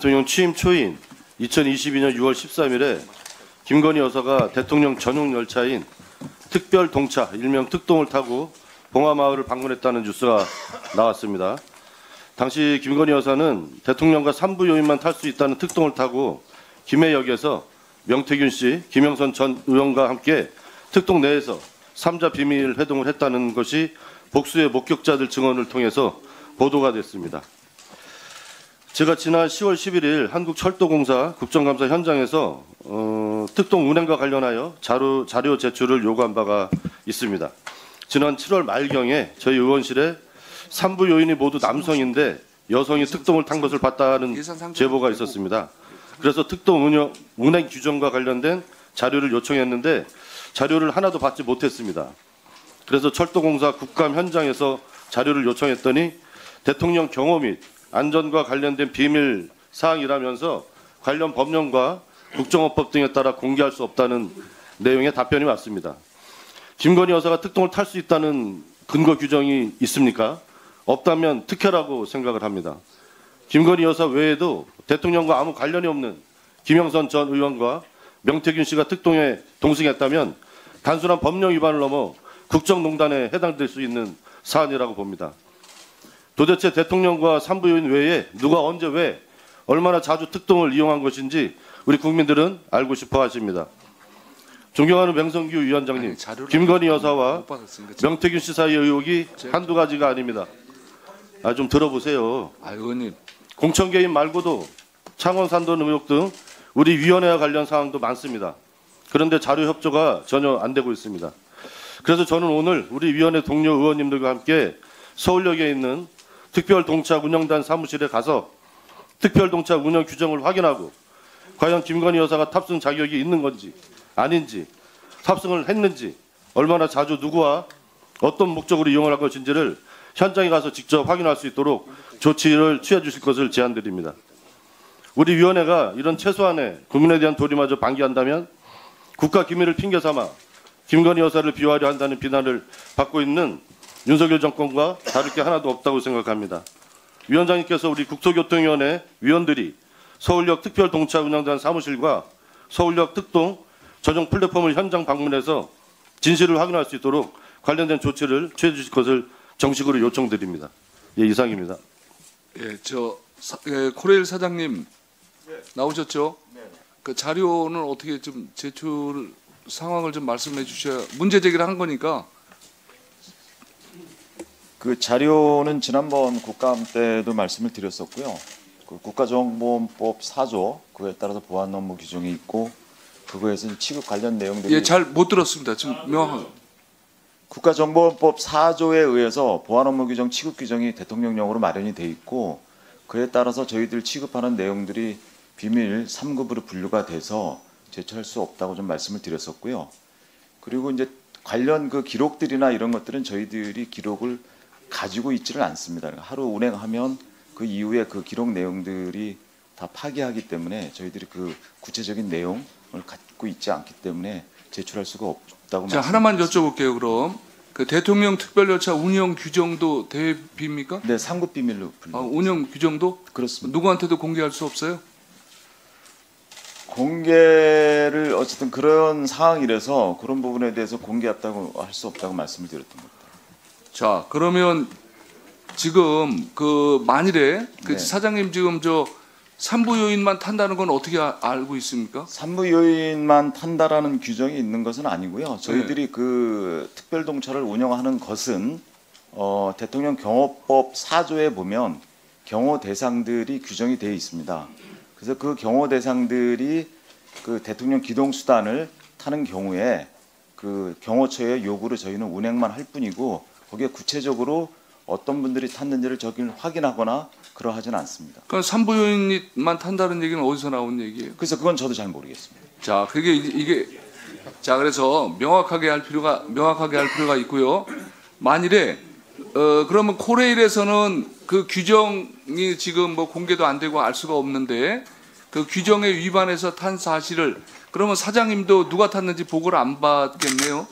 대통령 취임 초인 2022년 6월 13일에 김건희 여사가 대통령 전용 열차인 특별 동차 일명 특동을 타고 봉화마을을 방문했다는 뉴스가 나왔습니다. 당시 김건희 여사는 대통령과 산부요인만 탈 수 있다는 특동을 타고 김해역에서 명태균 씨, 김영선 전 의원과 함께 특동 내에서 3자 비밀 회동을 했다는 것이 복수의 목격자들 증언을 통해서 보도가 됐습니다. 제가 지난 10월 11일 한국철도공사 국정감사 현장에서 특동 운행과 관련하여 자료 제출을 요구한 바가 있습니다. 지난 7월 말경에 저희 의원실에 산부 요인이 모두 남성인데 여성이 특동을 탄 것을 봤다는 제보가 있었습니다. 그래서 특동 운행 규정과 관련된 자료를 요청했는데 자료를 하나도 받지 못했습니다. 그래서 철도공사 국감 현장에서 자료를 요청했더니 대통령 경호 및 안전과 관련된 비밀 사항이라면서 관련 법령과 국정원법 등에 따라 공개할 수 없다는 내용의 답변이 왔습니다. 김건희 여사가 특동을 탈 수 있다는 근거 규정이 있습니까? 없다면 특혜라고 생각을 합니다. 김건희 여사 외에도 대통령과 아무 관련이 없는 김영선 전 의원과 명태균 씨가 특동에 동승했다면 단순한 법령 위반을 넘어 국정농단에 해당될 수 있는 사안이라고 봅니다. 도대체 대통령과 산부요인 외에 누가 언제 왜 얼마나 자주 특동을 이용한 것인지 우리 국민들은 알고 싶어 하십니다. 존경하는 명성규 위원장님, 김건희 여사와 명태균 씨 사이의 의혹이 한두 가지가 아닙니다. 좀 들어보세요. 의원님. 공천 개입 말고도 창원 산돈 의혹 등 우리 위원회와 관련 사항도 많습니다. 그런데 자료 협조가 전혀 안 되고 있습니다. 그래서 저는 오늘 우리 위원회 동료 의원님들과 함께 서울역에 있는 특별동차 운영단 사무실에 가서 특별동차 운영 규정을 확인하고 과연 김건희 여사가 탑승 자격이 있는 건지 아닌지, 탑승을 했는지, 얼마나 자주 누구와 어떤 목적으로 이용을 할 것인지를 현장에 가서 직접 확인할 수 있도록 조치를 취해 주실 것을 제안드립니다. 우리 위원회가 이런 최소한의 국민에 대한 도리마저 방기한다면 국가 기밀을 핑계 삼아 김건희 여사를 비호하려 한다는 비난을 받고 있는 윤석열 정권과 다를 게 하나도 없다고 생각합니다. 위원장님께서 우리 국토교통위원회 위원들이 서울역 특별동차 운영단 사무실과 서울역 특동 전용 플랫폼을 현장 방문해서 진실을 확인할 수 있도록 관련된 조치를 취해 주실 것을 정식으로 요청드립니다. 예, 이상입니다. 예, 코레일 사장님 나오셨죠? 네. 그 자료는 어떻게 좀 제출 상황을 좀 말씀해 주셔야 문제 제기를 한 거니까. 그 자료는 지난번 국감 때도 말씀을 드렸었고요. 그 국가정보원법 4조 그에 따라서 보안 업무 규정이 있고 그거에서 취급 관련 내용들이 잘 못 들었습니다. 지금 명확한 국가정보원법 4조에 의해서 보안 업무 규정 취급 규정이 대통령령으로 마련이 돼 있고 그에 따라서 저희들 취급하는 내용들이 비밀 3급으로 분류가 돼서 제출할 수 없다고 좀 말씀을 드렸었고요. 그리고 이제 관련 그 기록들이나 이런 것들은 저희들이 기록을 가지고 있지를 않습니다. 하루 운행하면 그 이후에 그 기록 내용들이 다 파기하기 때문에 저희들이 그 구체적인 내용을 갖고 있지 않기 때문에 제출할 수가 없다고. 자, 하나만 여쭤볼게요. 그럼 그 대통령 특별열차 운영 규정도 대비입니까? 네, 3급 비밀로 분류. 운영 규정도? 그렇습니다. 누구한테도 공개할 수 없어요? 공개를 어쨌든 그런 상황이라서 그런 부분에 대해서 공개했다고 할 수 없다고 말씀을 드렸던 겁니다. 자, 그러면 지금 그 만일에 그 네. 사장님 지금 산부요인만 탄다는 건 어떻게 알고 있습니까? 산부요인만 탄다라는 규정이 있는 것은 아니고요. 저희들이 그 특별동차를 운영하는 것은 대통령 경호법 4조에 보면 경호 대상들이 규정이 되어 있습니다. 그래서 그 경호 대상들이 그 대통령 기동수단을 타는 경우에 그 경호처의 요구로 저희는 운행만 할 뿐이고 거기에 구체적으로 어떤 분들이 탔는지를 저기를 확인하거나 그러하지는 않습니다. 그럼 산부요인만 탄다는 얘기는 어디서 나온 얘기예요? 그래서 그건 저도 잘 모르겠습니다. 자, 이게 자, 그래서 명확하게 할 필요가 있고요. 만일에 그러면 코레일에서는 그 규정이 지금 공개도 안 되고 알 수가 없는데 그 규정에 위반해서 탄 사실을 그러면 사장님도 누가 탔는지 보고를 안 받겠네요.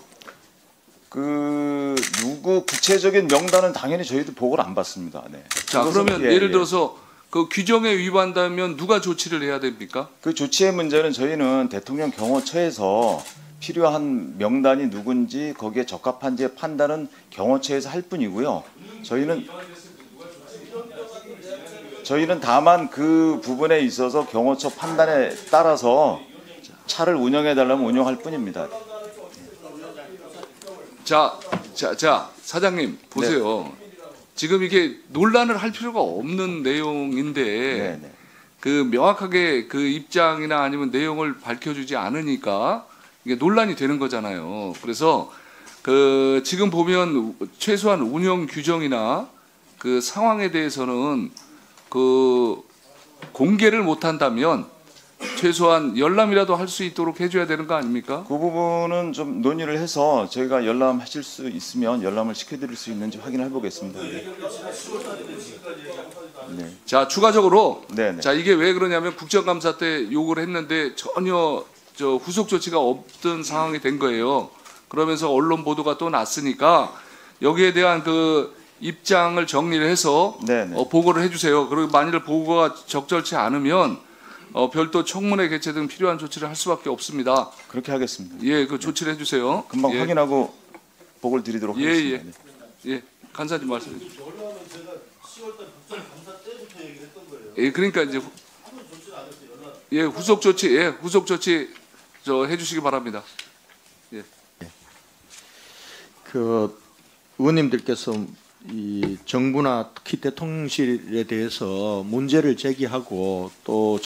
누구 구체적인 명단은 당연히 저희도 보고를 안 받습니다. 네. 자, 그러면 예를 들어서 그 규정에 위반되면 누가 조치를 해야 됩니까? 그 조치의 문제는 저희는 대통령 경호처에서 필요한 명단이 누군지 거기에 적합한지의 판단은 경호처에서 할 뿐이고요. 저희는 다만 그 부분에 있어서 경호처 판단에 따라서 차를 운영해 달라면 운영할 뿐입니다. 자, 사장님 보세요. 지금 이게 논란을 할 필요가 없는 내용인데 네. 그 명확하게 그 입장이나 아니면 내용을 밝혀주지 않으니까 이게 논란이 되는 거잖아요. 그래서 그 지금 보면 최소한 운영 규정이나 그 상황에 대해서는 그 공개를 못 한다면 최소한 열람이라도 할 수 있도록 해줘야 되는 거 아닙니까? 그 부분은 좀 논의를 해서 저희가 열람하실 수 있으면 열람을 시켜드릴 수 있는지 확인해 보겠습니다. 네. 자, 추가적으로 네. 자, 이게 왜 그러냐면 국정감사 때 요구를 했는데 전혀 저 후속 조치가 없던 상황이 된 거예요. 그러면서 언론 보도가 또 났으니까 여기에 대한 그 입장을 정리를 해서 네네. 보고를 해주세요. 그리고 만일 보고가 적절치 않으면 별도 청문회 개최 등 필요한 조치를 할 수밖에 없습니다. 그렇게 하겠습니다. 예, 그 조치를 해주세요. 금방 예. 확인하고 보고를 드리도록 예, 하겠습니다. 예, 간사님 말씀해 주십시오. 예, 그러니까 이제 후속 조치 저 해주시기 바랍니다. 그 의원님들께서 이 정부나 특히 대통령실에 대해서 문제를 제기하고 또